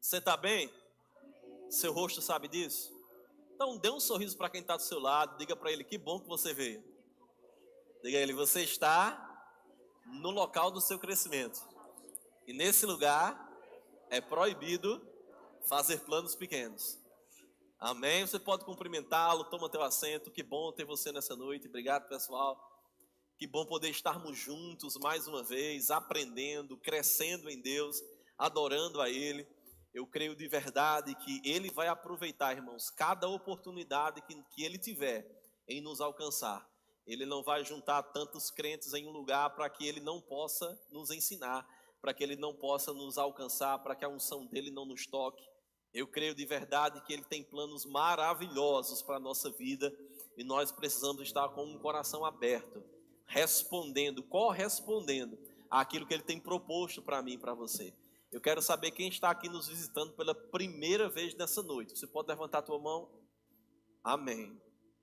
Você está bem? Seu rosto sabe disso? Então dê um sorriso para quem está do seu lado. Diga para ele, que bom que você veio. Diga a ele, você está no local do seu crescimento. E nesse lugar é proibido fazer planos pequenos. Amém? Você pode cumprimentá-lo, toma teu assento. Que bom ter você nessa noite. Obrigado, pessoal. Que bom poder estarmos juntos mais uma vez, aprendendo, crescendo em Deus, adorando a Ele. Eu creio de verdade que Ele vai aproveitar, irmãos, cada oportunidade que Ele tiver em nos alcançar. Ele não vai juntar tantos crentes em um lugar para que Ele não possa nos ensinar, para que Ele não possa nos alcançar, para que a unção dEle não nos toque. Eu creio de verdade que Ele tem planos maravilhosos para a nossa vida e nós precisamos estar com um coração aberto, correspondendo àquilo que Ele tem proposto para mim e para você. Eu quero saber quem está aqui nos visitando pela primeira vez nessa noite. Você pode levantar a tua mão? Amém.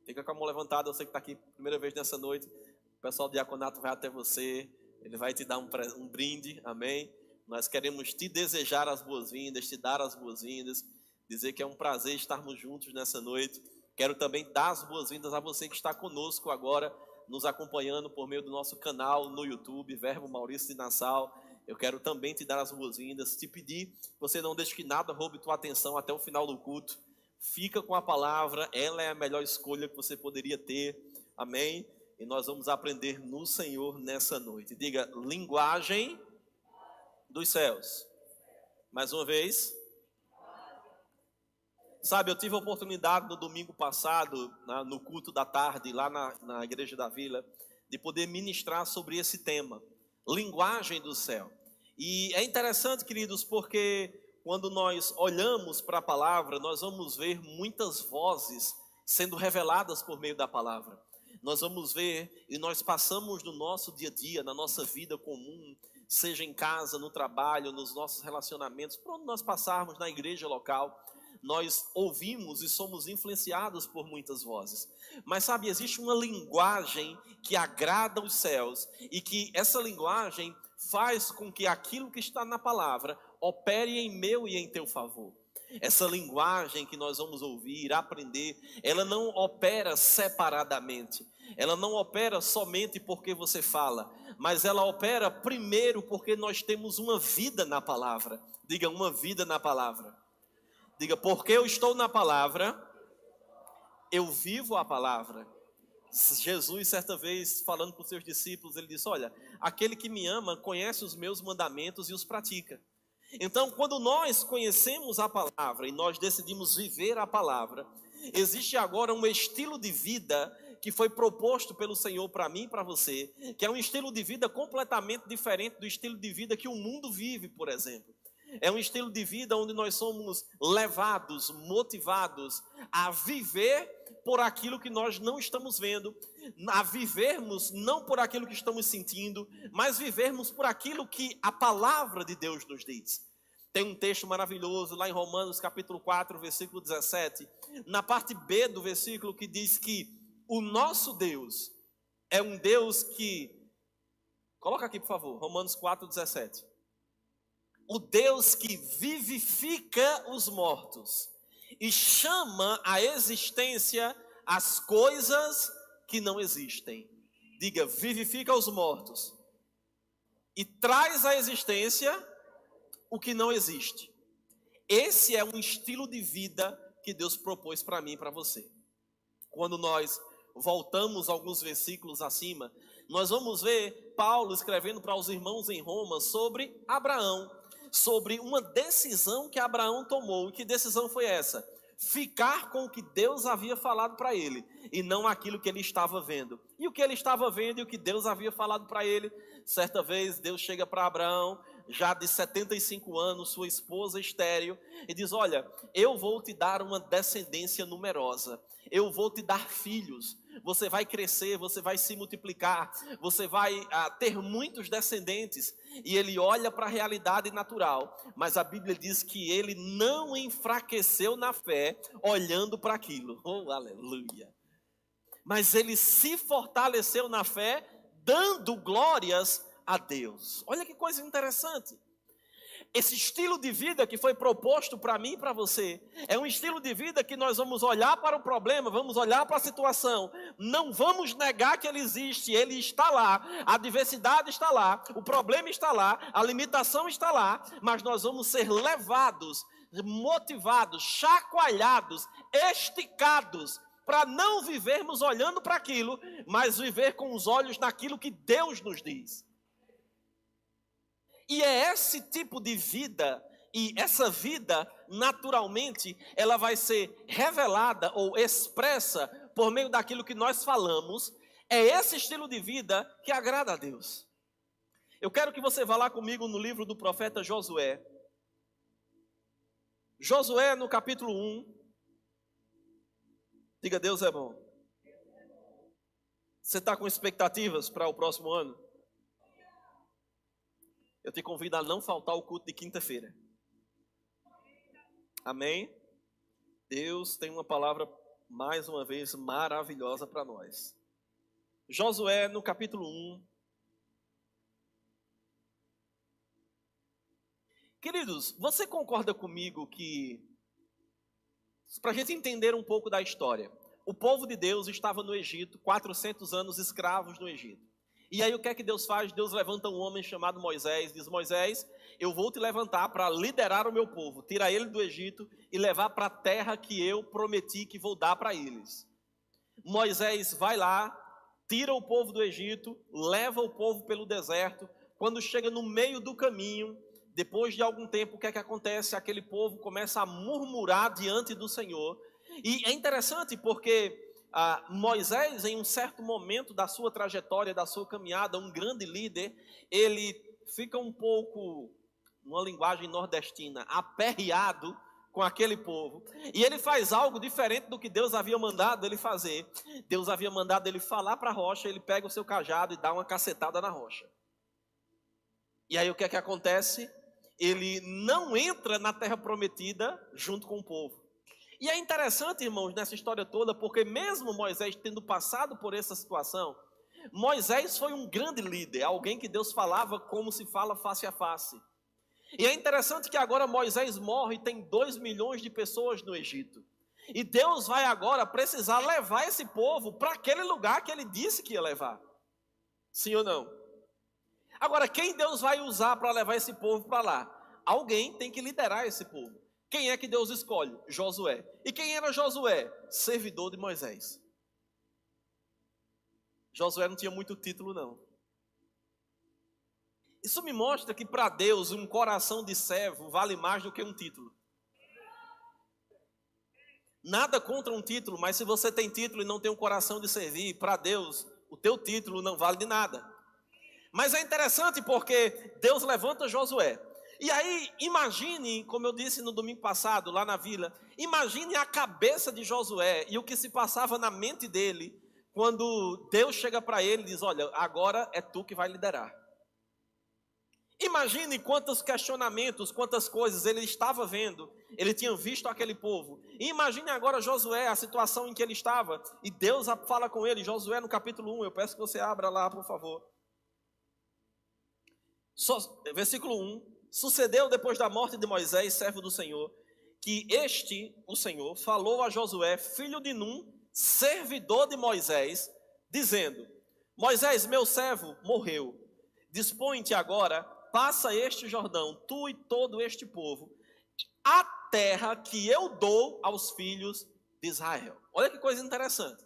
Fica com a mão levantada, você que está aqui primeira vez nessa noite. O pessoal do diaconato vai até você, ele vai te dar um brinde, amém? Nós queremos te desejar as boas-vindas, te dar as boas-vindas, dizer que é um prazer estarmos juntos nessa noite. Quero também dar as boas-vindas a você que está conosco agora, nos acompanhando por meio do nosso canal no YouTube, Verbo Maurício de Nassau. Eu quero também te dar as boas-vindas, te pedir que você não deixe que nada roube tua atenção até o final do culto. Fica com a palavra, ela é a melhor escolha que você poderia ter, amém? E nós vamos aprender no Senhor nessa noite. Diga, linguagem dos céus. Mais uma vez. Sabe, eu tive a oportunidade no domingo passado, no culto da tarde, lá na Igreja da Vila, de poder ministrar sobre esse tema, linguagem do céu. E é interessante, queridos, porque quando nós olhamos para a palavra, nós vamos ver muitas vozes sendo reveladas por meio da palavra. Nós vamos ver e nós passamos no nosso dia a dia, na nossa vida comum, seja em casa, no trabalho, nos nossos relacionamentos, por onde nós passarmos na igreja local, nós ouvimos e somos influenciados por muitas vozes. Mas sabe, existe uma linguagem que agrada os céus e que essa linguagem faz com que aquilo que está na palavra opere em meu e em teu favor. Essa linguagem que nós vamos ouvir, aprender, ela não opera separadamente. Ela não opera somente porque você fala, mas ela opera primeiro porque nós temos uma vida na palavra. Diga, uma vida na palavra. Diga, porque eu estou na palavra, eu vivo a palavra. Jesus, certa vez, falando para os seus discípulos, ele disse, olha, aquele que me ama conhece os meus mandamentos e os pratica. Então, quando nós conhecemos a palavra e nós decidimos viver a palavra, existe agora um estilo de vida que foi proposto pelo Senhor para mim e para você, que é um estilo de vida completamente diferente do estilo de vida que o mundo vive, por exemplo. É um estilo de vida onde nós somos levados, motivados a viver por aquilo que nós não estamos vendo, a vivermos não por aquilo que estamos sentindo, mas vivermos por aquilo que a palavra de Deus nos diz. Tem um texto maravilhoso lá em Romanos capítulo 4, versículo 17, na parte B do versículo, que diz que o nosso Deus é um Deus que... Coloca aqui, por favor, Romanos 4, 17. O Deus que vivifica os mortos e chama à existência as coisas que não existem. Diga, vivifica os mortos e traz à existência o que não existe. Esse é um estilo de vida que Deus propôs para mim e para você. Quando nós voltamos alguns versículos acima, nós vamos ver Paulo escrevendo para os irmãos em Roma sobre Abraão, sobre uma decisão que Abraão tomou. E que decisão foi essa? Ficar com o que Deus havia falado para ele e não aquilo que ele estava vendo. E o que ele estava vendo e o que Deus havia falado para ele? Certa vez Deus chega para Abraão, já de 75 anos, sua esposa estéril, e diz, olha, eu vou te dar uma descendência numerosa, eu vou te dar filhos, você vai crescer, você vai se multiplicar, você vai ter muitos descendentes. E ele olha para a realidade natural, mas a Bíblia diz que ele não enfraqueceu na fé olhando para aquilo. Oh, aleluia! Mas ele se fortaleceu na fé, dando glórias a Deus. Olha que coisa interessante. Esse estilo de vida que foi proposto para mim e para você, é um estilo de vida que nós vamos olhar para o problema, vamos olhar para a situação, não vamos negar que ele existe, ele está lá, a diversidade está lá, o problema está lá, a limitação está lá, mas nós vamos ser levados, motivados, chacoalhados, esticados, para não vivermos olhando para aquilo, mas viver com os olhos naquilo que Deus nos diz. E é esse tipo de vida, e essa vida, naturalmente, ela vai ser revelada ou expressa por meio daquilo que nós falamos. É esse estilo de vida que agrada a Deus. Eu quero que você vá lá comigo no livro do profeta Josué. Josué, no capítulo 1. Diga, Deus é bom. Você está com expectativas para o próximo ano? Eu te convido a não faltar o culto de quinta-feira. Amém? Deus tem uma palavra, mais uma vez, maravilhosa para nós. Josué, no capítulo 1. Queridos, você concorda comigo que, para a gente entender um pouco da história, o povo de Deus estava no Egito, 400 anos escravos no Egito. E aí o que é que Deus faz? Deus levanta um homem chamado Moisés, diz: Moisés, eu vou te levantar para liderar o meu povo, tirar ele do Egito e levar para a terra que eu prometi que vou dar para eles. Moisés vai lá, tira o povo do Egito, leva o povo pelo deserto. Quando chega no meio do caminho, depois de algum tempo, o que é que acontece? Aquele povo começa a murmurar diante do Senhor. E é interessante porque Moisés, em um certo momento da sua trajetória, da sua caminhada, um grande líder, ele fica um pouco, numa linguagem nordestina, aperreado com aquele povo. E ele faz algo diferente do que Deus havia mandado ele fazer. Deus havia mandado ele falar para a rocha, ele pega o seu cajado e dá uma cacetada na rocha. E aí o que é que acontece? Ele não entra na terra prometida junto com o povo. E é interessante, irmãos, nessa história toda, porque mesmo Moisés tendo passado por essa situação, Moisés foi um grande líder, alguém que Deus falava como se fala face a face. E é interessante que agora Moisés morre e tem 2 milhões de pessoas no Egito. E Deus vai agora precisar levar esse povo para aquele lugar que ele disse que ia levar. Sim ou não? Agora, quem Deus vai usar para levar esse povo para lá? Alguém tem que liderar esse povo. Quem é que Deus escolhe? Josué. E quem era Josué? Servidor de Moisés. Josué não tinha muito título, não. Isso me mostra que para Deus um coração de servo vale mais do que um título. Nada contra um título, mas se você tem título e não tem um coração de servir, para Deus o teu título não vale de nada. Mas é interessante porque Deus levanta Josué. E aí, imagine, como eu disse no domingo passado, lá na vila, imagine a cabeça de Josué e o que se passava na mente dele, quando Deus chega para ele e diz: olha, agora é tu que vai liderar. Imagine quantos questionamentos, quantas coisas ele estava vendo, ele tinha visto aquele povo. E imagine agora Josué, a situação em que ele estava, e Deus fala com ele, Josué no capítulo 1, eu peço que você abra lá, por favor. Versículo 1. Sucedeu depois da morte de Moisés, servo do Senhor, que o Senhor, falou a Josué, filho de Num, servidor de Moisés, dizendo: Moisés, meu servo, morreu. Dispõe-te agora, passa este Jordão, tu e todo este povo, a terra que eu dou aos filhos de Israel. Olha que coisa interessante.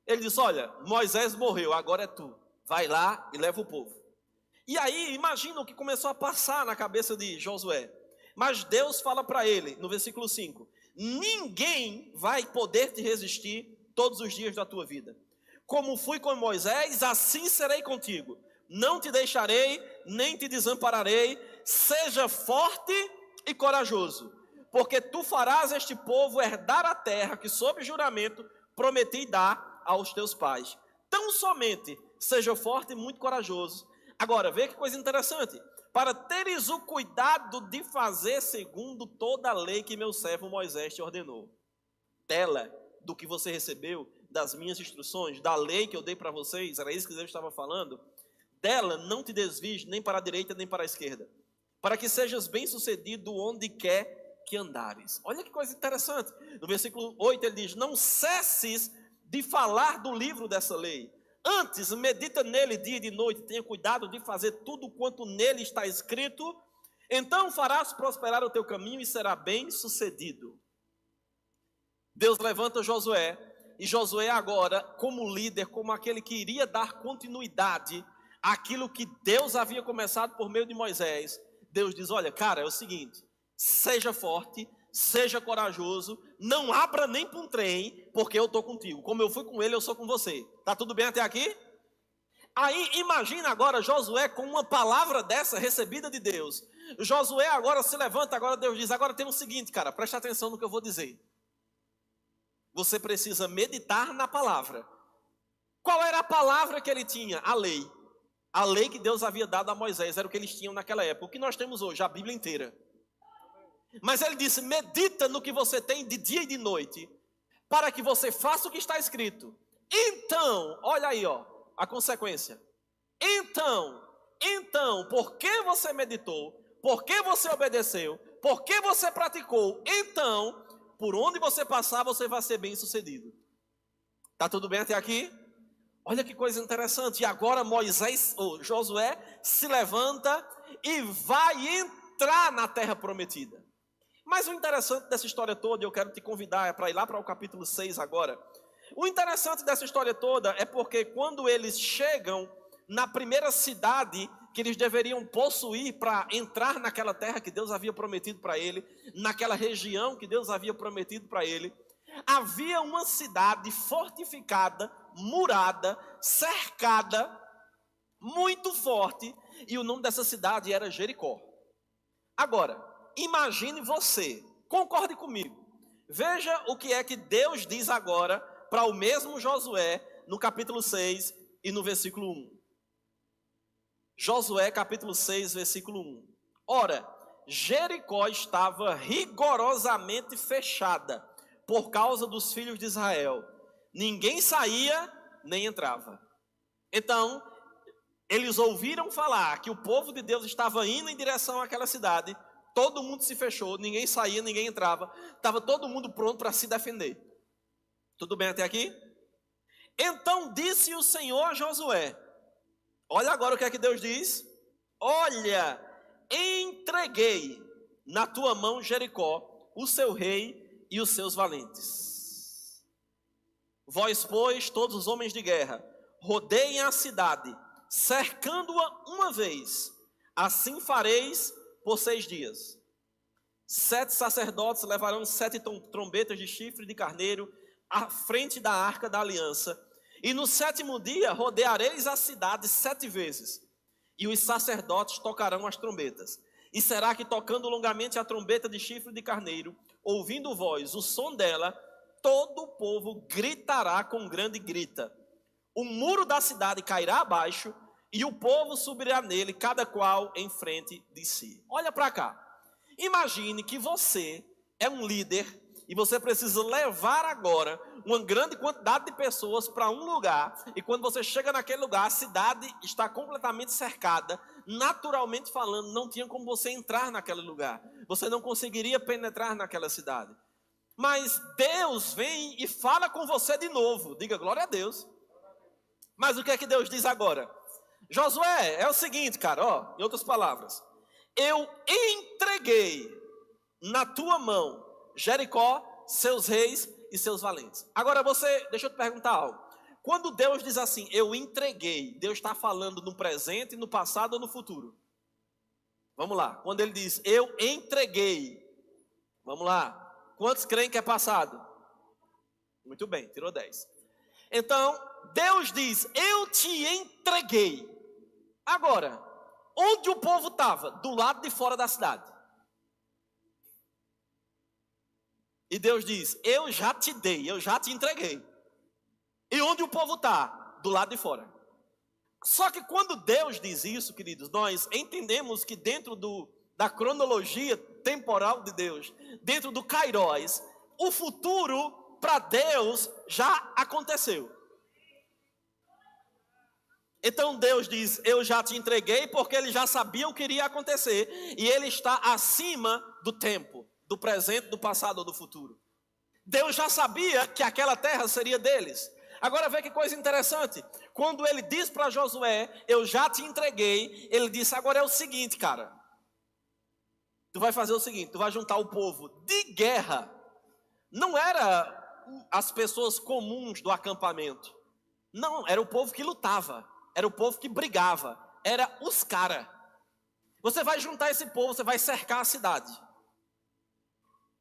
Ele diz: olha, Moisés morreu, agora é tu. Vai lá e leva o povo. E aí, imagina o que começou a passar na cabeça de Josué. Mas Deus fala para ele, no versículo 5, ninguém vai poder te resistir todos os dias da tua vida. Como fui com Moisés, assim serei contigo. Não te deixarei, nem te desampararei. Seja forte e corajoso, porque tu farás este povo herdar a terra que, sob juramento, prometi dar aos teus pais. Tão somente seja forte e muito corajoso. Agora, vê que coisa interessante. Para teres o cuidado de fazer segundo toda a lei que meu servo Moisés te ordenou. Dela, do que você recebeu, das minhas instruções, da lei que eu dei para vocês, era isso que Deus estava falando. Dela não te desvies nem para a direita nem para a esquerda, para que sejas bem-sucedido onde quer que andares. Olha que coisa interessante. No versículo 8 ele diz: não cesses de falar do livro dessa lei. Antes, medita nele dia e de noite, tenha cuidado de fazer tudo quanto nele está escrito, então farás prosperar o teu caminho e será bem-sucedido. Deus levanta Josué, e Josué agora, como líder, como aquele que iria dar continuidade àquilo que Deus havia começado por meio de Moisés, Deus diz: olha, cara, é o seguinte, seja forte, seja corajoso, não abra nem para um trem, porque eu estou contigo. Como eu fui com ele, eu sou com você. Está tudo bem até aqui? Aí imagina agora Josué com uma palavra dessa recebida de Deus. Josué agora se levanta, agora Deus diz: agora tem o seguinte, cara, presta atenção no que eu vou dizer. Você precisa meditar na palavra. Qual era a palavra que ele tinha? A lei. A lei que Deus havia dado a Moisés, era o que eles tinham naquela época. O que nós temos hoje, a Bíblia inteira. Mas ele disse: medita no que você tem de dia e de noite, para que você faça o que está escrito. Então, olha aí, ó, a consequência. Então, porque você meditou, porque você obedeceu, porque você praticou, então, por onde você passar, você vai ser bem sucedido. Tá tudo bem até aqui? Olha que coisa interessante. E agora Josué se levanta e vai entrar na terra prometida. Mas o interessante dessa história toda, eu quero te convidar para ir lá para o capítulo 6 agora. O interessante dessa história toda é porque quando eles chegam na primeira cidade que eles deveriam possuir para entrar naquela terra que Deus havia prometido para ele, naquela região que Deus havia prometido para ele, havia uma cidade fortificada, murada, cercada, muito forte, e o nome dessa cidade era Jericó. Agora, imagine você, concorde comigo, veja o que é que Deus diz agora para o mesmo Josué, no capítulo 6 e no versículo 1. Josué capítulo 6, versículo 1. Ora, Jericó estava rigorosamente fechada por causa dos filhos de Israel. Ninguém saía nem entrava. Então, eles ouviram falar que o povo de Deus estava indo em direção àquela cidade. Todo mundo se fechou, ninguém saía, ninguém entrava. Estava todo mundo pronto para se defender. Tudo bem até aqui? Então disse o Senhor a Josué: olha agora o que é que Deus diz. Olha, entreguei na tua mão Jericó, o seu rei e os seus valentes. Vós, pois, todos os homens de guerra, rodeiem a cidade, cercando-a uma vez. Assim fareis por 6 dias. 7 sacerdotes levarão 7 trombetas de chifre de carneiro à frente da arca da aliança. E no 7º dia rodeareis a cidade 7 vezes. E os sacerdotes tocarão as trombetas. E será que tocando longamente a trombeta de chifre de carneiro, ouvindo voz, o som dela, todo o povo gritará com grande grita. O muro da cidade cairá abaixo e o povo subirá nele, cada qual em frente de si. Olha para cá. Imagine que você é um líder e você precisa levar agora uma grande quantidade de pessoas para um lugar. E quando você chega naquele lugar, a cidade está completamente cercada. Naturalmente falando, não tinha como você entrar naquele lugar. Você não conseguiria penetrar naquela cidade. Mas Deus vem e fala com você de novo. Diga glória a Deus. Mas o que é que Deus diz agora? Josué, é o seguinte, cara, ó, em outras palavras. Eu entreguei na tua mão Jericó, seus reis e seus valentes. Agora deixa eu te perguntar algo. Quando Deus diz assim, eu entreguei, Deus está falando no presente, no passado ou no futuro? Vamos lá. Quando ele diz, eu entreguei, vamos lá. Quantos creem que é passado? Muito bem, tirou 10. Então, Deus diz, eu te entreguei. Agora, onde o povo estava? Do lado de fora da cidade. E Deus diz, eu já te dei, eu já te entreguei. E onde o povo está? Do lado de fora. Só que quando Deus diz isso, queridos, nós entendemos que dentro da cronologia temporal de Deus, dentro do Kairos, o futuro para Deus já aconteceu. Então Deus diz, eu já te entreguei, porque ele já sabia o que iria acontecer. E ele está acima do tempo, do presente, do passado ou do futuro. Deus já sabia que aquela terra seria deles. Agora vê que coisa interessante. Quando ele diz para Josué, eu já te entreguei, ele disse, agora é o seguinte, cara. Tu vai fazer o seguinte, tu vai juntar o povo de guerra. Não era as pessoas comuns do acampamento. Não, era o povo que lutava. Era o povo que brigava. Era os caras. Você vai juntar esse povo, você vai cercar a cidade.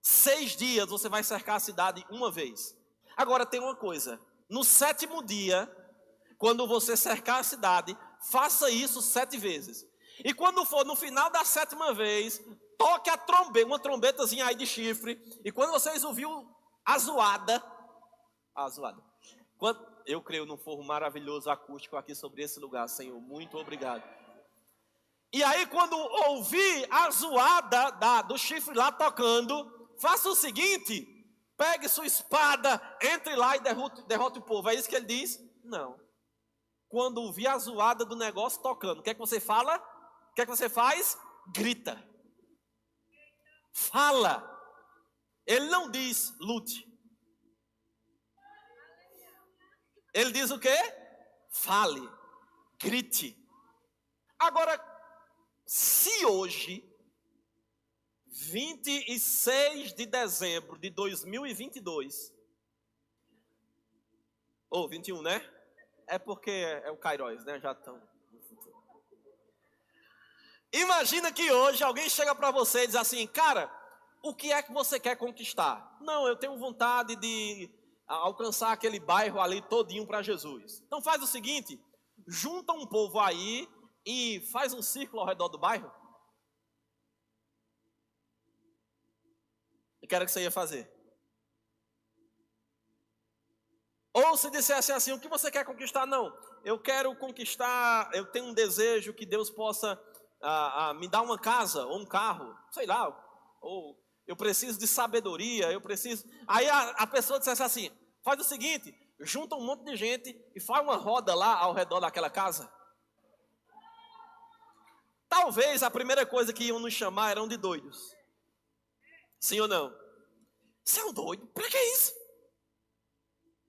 6 dias você vai cercar a cidade uma vez. Agora tem uma coisa. No 7º dia, quando você cercar a cidade, faça isso 7 vezes. E quando for no final da 7ª vez, toque a trombeta, uma trombetazinha aí de chifre. E quando vocês ouviram a zoada. Eu creio num forro maravilhoso acústico aqui sobre esse lugar, Senhor. Muito obrigado. E aí quando ouvir a zoada do chifre lá tocando, faça o seguinte, pegue sua espada, entre lá e derrote o povo. É isso que ele diz? Não. Quando ouvir a zoada do negócio tocando, o que é que você fala? O que é que você faz? Grita. Fala. Ele não diz lute. Ele diz o quê? Fale. Grite. Agora, se hoje, 26 de dezembro de 2022, ou 21, né? É porque é o Kairos, né? Já estão no futuro. Imagina que hoje alguém chega para você e diz assim, cara, o que é que você quer conquistar? Não, eu tenho vontade de alcançar aquele bairro ali todinho para Jesus. Então faz o seguinte, junta um povo aí e faz um círculo ao redor do bairro. E que era que você ia fazer? Ou se dissesse assim, o que você quer conquistar? Não, eu quero conquistar, eu tenho um desejo que Deus possa me dar uma casa ou um carro, sei lá, ou eu preciso de sabedoria, eu preciso... Aí a pessoa dissesse assim, faz o seguinte, junta um monte de gente e faz uma roda lá ao redor daquela casa. Talvez a primeira coisa que iam nos chamar eram de doidos. Sim ou não? Você é um doido? Pra que isso?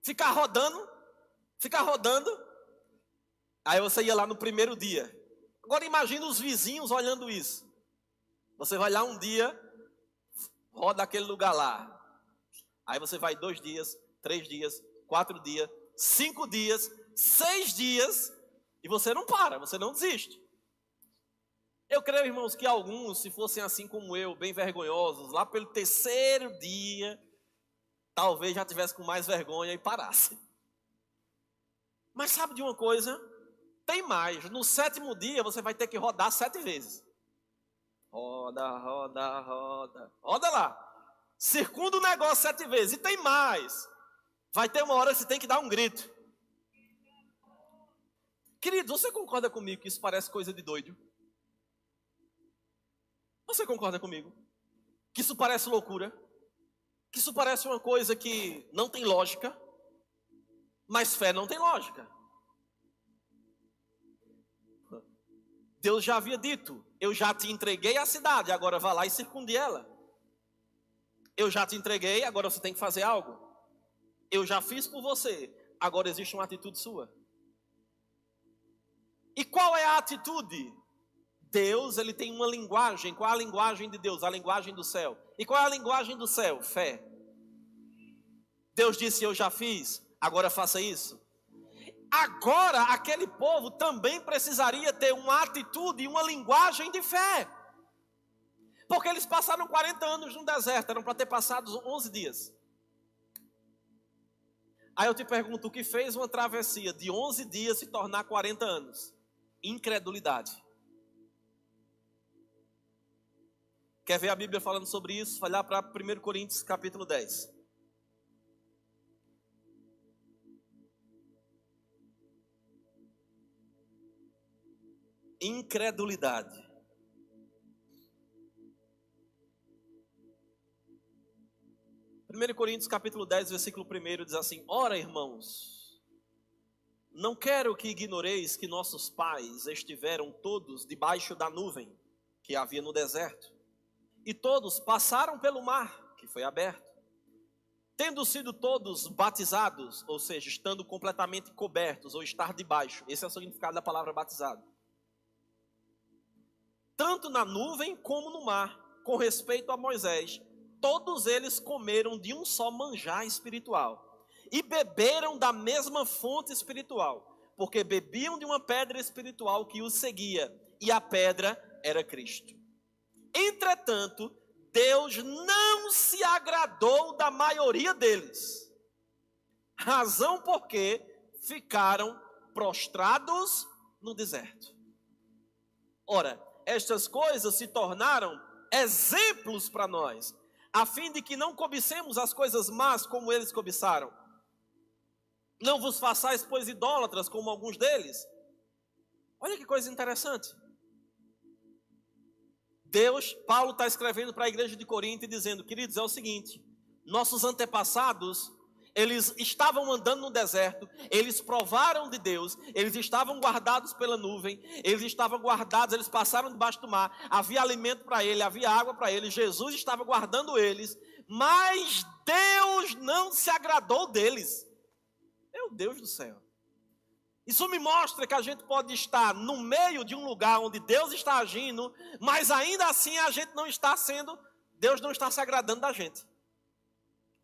Ficar rodando. Aí você ia lá no primeiro dia. Agora imagina os vizinhos olhando isso. Você vai lá um dia, roda aquele lugar lá. Aí você vai 2 dias, 3 dias, 4 dias, 5 dias, 6 dias, e você não para, você não desiste. Eu creio, irmãos, que alguns, se fossem assim como eu, bem vergonhosos, lá pelo 3º dia, talvez já tivesse com mais vergonha e parasse. Mas sabe de uma coisa? Tem mais. No 7º dia você vai ter que rodar 7 vezes. Roda, roda, roda. Roda lá. Circunda o negócio 7 vezes. E tem mais. Vai ter uma hora que você tem que dar um grito. Querido, você concorda comigo que isso parece coisa de doido? Você concorda comigo? Que isso parece loucura? Que isso parece uma coisa que não tem lógica? Mas fé não tem lógica. Deus já havia dito, eu já te entreguei a cidade, agora vá lá e circunde ela. Eu já te entreguei, agora você tem que fazer algo. Eu já fiz por você, agora existe uma atitude sua. E qual é a atitude? Deus, ele tem uma linguagem. Qual é a linguagem de Deus? A linguagem do céu. E qual é a linguagem do céu? Fé. Deus disse, eu já fiz, agora faça isso. Agora, aquele povo também precisaria ter uma atitude e uma linguagem de fé. Porque eles passaram 40 anos no deserto, eram para ter passado 11 dias. Aí eu te pergunto, o que fez uma travessia de 11 dias se tornar 40 anos? Incredulidade. Quer ver a Bíblia falando sobre isso? Vai lá para 1 Coríntios capítulo 10. Incredulidade. Primeiro Coríntios capítulo 10, versículo 1 diz assim: ora, irmãos, Não quero que ignoreis que nossos pais estiveram todos debaixo da nuvem que havia no deserto, e todos passaram pelo mar que foi aberto, tendo sido todos batizados, ou seja, estando completamente cobertos, ou estar debaixo. Esse é o significado da palavra batizado. Tanto na nuvem como no mar, com respeito a Moisés, todos eles comeram de um só manjar espiritual e beberam da mesma fonte espiritual, porque bebiam de uma pedra espiritual que os seguia, e a pedra era Cristo. Entretanto, Deus não se agradou da maioria deles, razão porque ficaram prostrados no deserto. Ora, estas coisas se tornaram exemplos para nós, a fim de que não cobicemos as coisas más como eles cobiçaram. Não vos façais, pois, idólatras como alguns deles. Olha que coisa interessante. Paulo está escrevendo para a igreja de Corinto e dizendo: queridos, é o seguinte, nossos antepassados, eles estavam andando no deserto, eles provaram de Deus, eles estavam guardados pela nuvem, eles estavam guardados, eles passaram debaixo do mar, havia alimento para eles, havia água para eles, Jesus estava guardando eles, mas Deus não se agradou deles. Meu Deus do céu. Isso me mostra que a gente pode estar no meio de um lugar onde Deus está agindo, mas ainda assim a gente não está sendo, Deus não está se agradando da gente.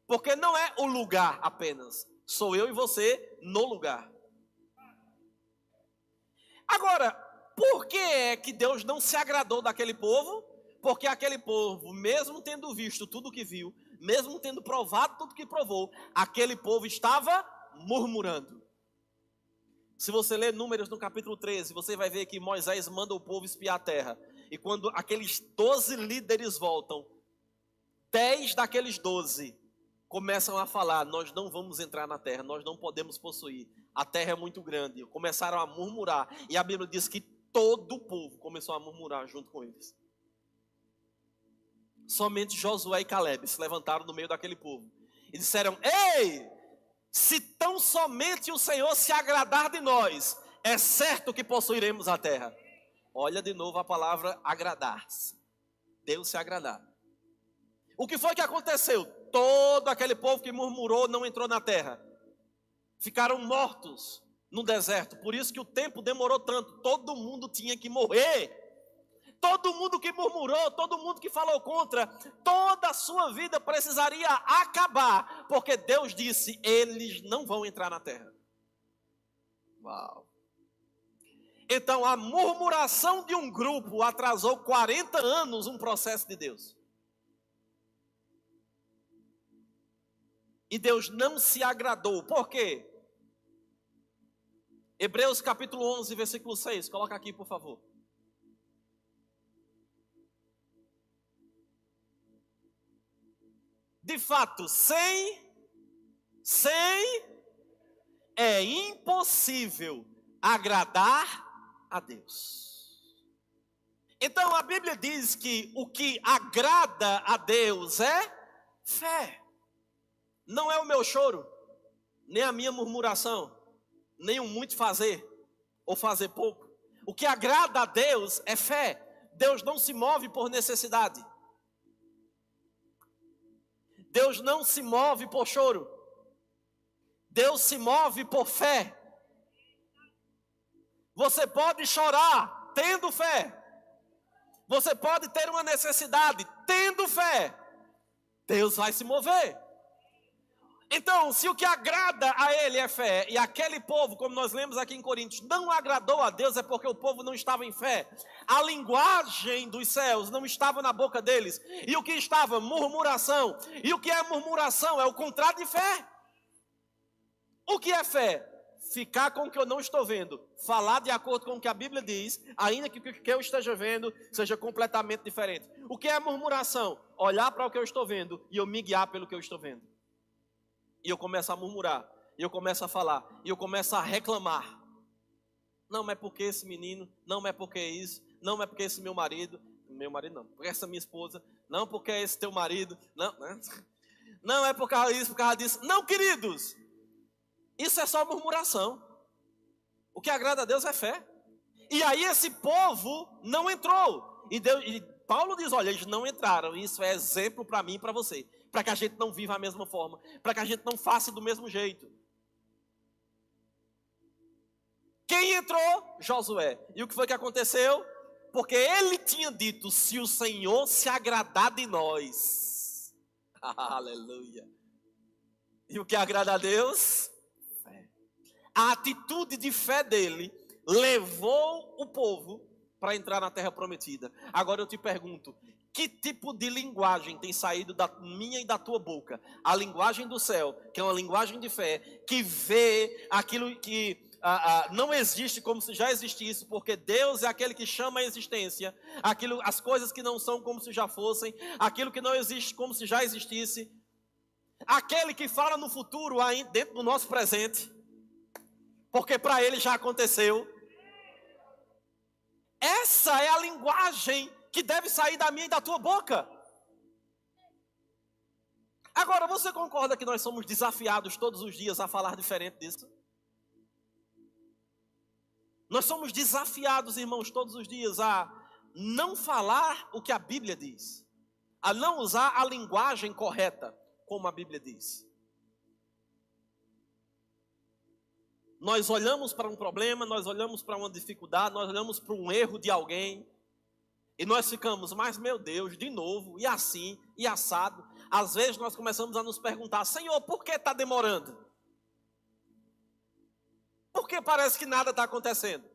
Porque não é o lugar apenas, sou eu e você no lugar. Agora, por que é que Deus não se agradou daquele povo? Porque aquele povo, mesmo tendo visto tudo que viu, mesmo tendo provado tudo que provou, aquele povo estava murmurando. Se você ler Números no capítulo 13, você vai ver que Moisés manda o povo espiar a terra. E quando aqueles 12 líderes voltam, 10 daqueles 12 começam a falar: nós não vamos entrar na terra, nós não podemos possuir, a terra é muito grande. Começaram a murmurar, e a Bíblia diz que todo o povo começou a murmurar junto com eles. Somente Josué e Caleb se levantaram no meio daquele povo e disseram: ei, se tão somente o Senhor se agradar de nós, é certo que possuiremos a terra. Olha de novo a palavra agradar-se. Deus se agradar. O que foi que aconteceu? Todo aquele povo que murmurou não entrou na terra. Ficaram mortos no deserto. Por isso que o tempo demorou tanto. Todo mundo tinha que morrer. Todo mundo que murmurou, todo mundo que falou contra, toda a sua vida precisaria acabar, porque Deus disse: eles não vão entrar na terra. Uau! Então a murmuração de um grupo atrasou 40 anos um processo de Deus. E Deus não se agradou. Por quê? Hebreus capítulo 11, versículo 6. Coloca aqui, por favor. De fato, sem é impossível agradar a Deus. Então a Bíblia diz que o que agrada a Deus é fé. Não é o meu choro, nem a minha murmuração, nem o muito fazer, ou fazer pouco. O que agrada a Deus é fé. Deus não se move por necessidade. Deus não se move por choro. Deus se move por fé. Você pode chorar tendo fé. Você pode ter uma necessidade tendo fé. Deus vai se mover. Então, se o que agrada a Ele é fé, e aquele povo, como nós lemos aqui em Coríntios, não agradou a Deus, é porque o povo não estava em fé. A linguagem dos céus não estava na boca deles. E o que estava? Murmuração. E o que é murmuração? É o contrário de fé. O que é fé? Ficar com o que eu não estou vendo. Falar de acordo com o que a Bíblia diz, ainda que o que eu esteja vendo seja completamente diferente. O que é murmuração? Olhar para o que eu estou vendo e eu me guiar pelo que eu estou vendo. E eu começo a murmurar, e eu começo a falar, e eu começo a reclamar. Não é porque esse menino, não é porque isso, não é porque esse meu marido não, porque essa minha esposa, não porque é esse teu marido, não, né? Não é por causa disso, por causa disso. Não, queridos, isso é só murmuração. O que agrada a Deus é fé. E aí esse povo não entrou. E Paulo diz, olha, eles não entraram. Isso é exemplo para mim e para você. Para que a gente não viva a mesma forma. Para que a gente não faça do mesmo jeito. Quem entrou? Josué. E o que foi que aconteceu? Porque ele tinha dito, se o Senhor se agradar de nós. Aleluia. E o que agrada a Deus? Fé. A atitude de fé dele levou o povo para entrar na terra prometida. Agora eu te pergunto, que tipo de linguagem tem saído da minha e da tua boca? A linguagem do céu, que é uma linguagem de fé, que vê aquilo que não existe como se já existisse, porque Deus é aquele que chama a existência, as coisas que não são como se já fossem, aquilo que não existe como se já existisse, aquele que fala no futuro ainda dentro do nosso presente, porque para ele já aconteceu. Essa é a linguagem que deve sair da minha e da tua boca. Agora, você concorda que nós somos desafiados todos os dias a falar diferente disso? Nós somos desafiados, irmãos, todos os dias a não falar o que a Bíblia diz, a não usar a linguagem correta, como a Bíblia diz. Nós olhamos para um problema, nós olhamos para uma dificuldade, nós olhamos para um erro de alguém, e nós ficamos, mas meu Deus, de novo, e assim, e assado. Às vezes nós começamos a nos perguntar, Senhor, por que está demorando? Por que parece que nada está acontecendo?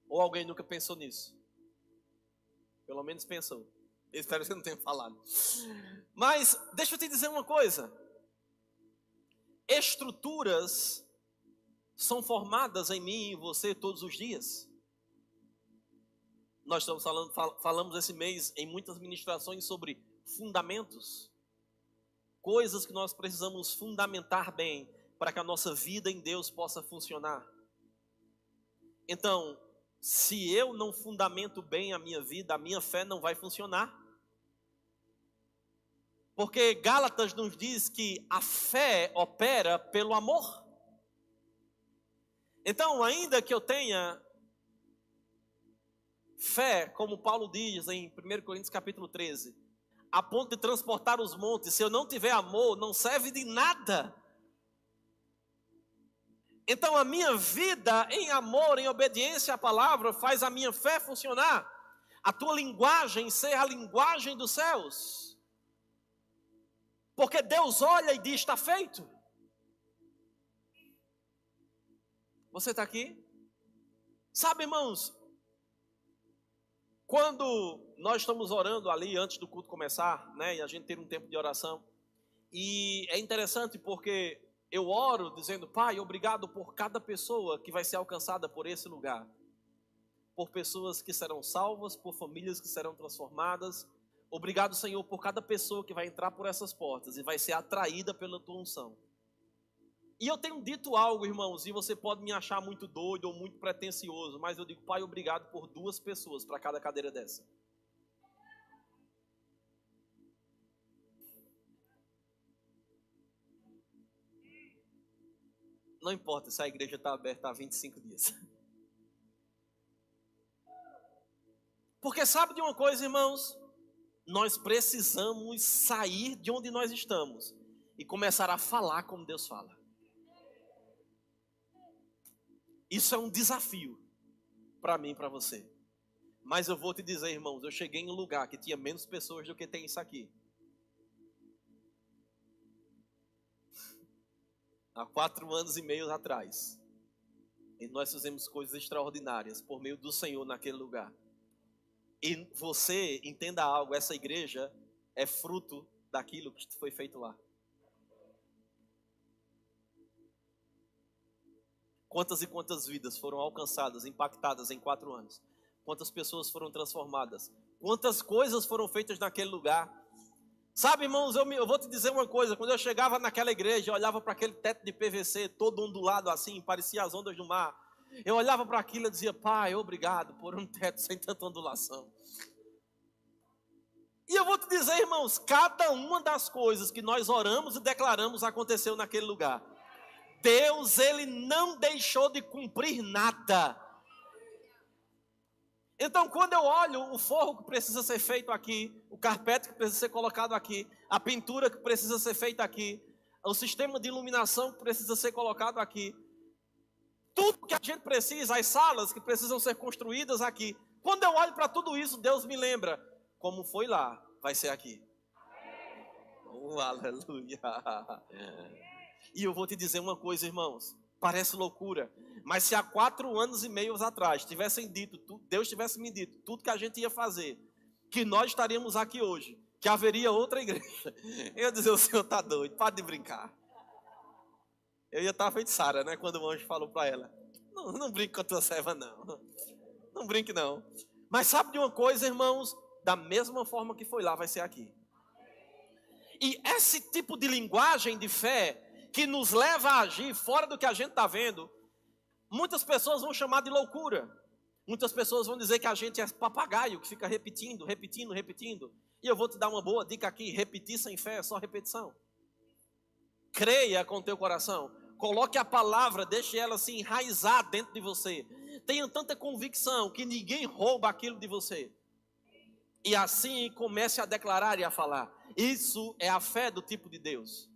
Ou alguém nunca pensou nisso? Pelo menos pensou. Eu espero que você não tenha falado. Mas, deixa eu te dizer uma coisa. Estruturas são formadas em mim e em você todos os dias. Nós estamos falamos esse mês em muitas ministrações sobre fundamentos. Coisas que nós precisamos fundamentar bem para que a nossa vida em Deus possa funcionar. Então, se eu não fundamento bem a minha vida, a minha fé não vai funcionar. Porque Gálatas nos diz que a fé opera pelo amor. Então, ainda que eu tenha fé, como Paulo diz em 1 Coríntios capítulo 13, a ponto de transportar os montes, se eu não tiver amor, não serve de nada. Então, a minha vida em amor, em obediência à palavra, faz a minha fé funcionar. A tua linguagem ser a linguagem dos céus. Porque Deus olha e diz, está feito. Você está aqui? Sabe, irmãos, quando nós estamos orando ali antes do culto começar, né, e a gente ter um tempo de oração, e é interessante porque eu oro dizendo, Pai, obrigado por cada pessoa que vai ser alcançada por esse lugar, por pessoas que serão salvas, por famílias que serão transformadas. Obrigado, Senhor, por cada pessoa que vai entrar por essas portas e vai ser atraída pela tua unção. E eu tenho dito algo, irmãos, e você pode me achar muito doido ou muito pretensioso, mas eu digo, Pai, obrigado por 2 pessoas para cada cadeira dessa. Não importa se a igreja está aberta há 25 dias. Porque sabe de uma coisa, irmãos? Nós precisamos sair de onde nós estamos e começar a falar como Deus fala. Isso é um desafio para mim e para você. Mas eu vou te dizer, irmãos, eu cheguei em um lugar que tinha menos pessoas do que tem isso aqui. Há 4 anos e meio atrás. E nós fizemos coisas extraordinárias por meio do Senhor naquele lugar. E você entenda algo, essa igreja é fruto daquilo que foi feito lá. Quantas e quantas vidas foram alcançadas, impactadas em 4 anos? Quantas pessoas foram transformadas? Quantas coisas foram feitas naquele lugar? Sabe, irmãos, eu vou te dizer uma coisa. Quando eu chegava naquela igreja, eu olhava para aquele teto de PVC, todo ondulado assim, parecia as ondas do mar. Eu olhava para aquilo e dizia, Pai, obrigado por um teto sem tanta ondulação. E eu vou te te dizer, irmãos, cada uma das coisas que nós oramos e declaramos aconteceu naquele lugar. Deus, ele não deixou de cumprir nada. Então, quando eu olho o forro que precisa ser feito aqui, o carpete que precisa ser colocado aqui, a pintura que precisa ser feita aqui, o sistema de iluminação que precisa ser colocado aqui, tudo que a gente precisa, as salas que precisam ser construídas aqui, quando eu olho para tudo isso, Deus me lembra, como foi lá, vai ser aqui. Oh, aleluia! E eu vou te dizer uma coisa, irmãos, parece loucura, mas se há 4 anos e meio atrás tivessem dito, Deus tivesse me dito tudo que a gente ia fazer, que nós estaríamos aqui hoje, que haveria outra igreja, eu ia dizer, o senhor está doido, para de brincar. Eu ia estar feito Sara, né, quando o anjo falou para ela, não brinque com a tua serva não, não brinque não. Mas sabe de uma coisa, irmãos, da mesma forma que foi lá, vai ser aqui. E esse tipo de linguagem de fé, que nos leva a agir fora do que a gente está vendo, muitas pessoas vão chamar de loucura. Muitas pessoas vão dizer que a gente é papagaio, que fica repetindo. E eu vou te dar uma boa dica aqui, repetir sem fé é só repetição. Creia com teu coração, coloque a palavra, deixe ela se enraizar dentro de você. Tenha tanta convicção que ninguém rouba aquilo de você. E assim comece a declarar e a falar. Isso é a fé do tipo de Deus.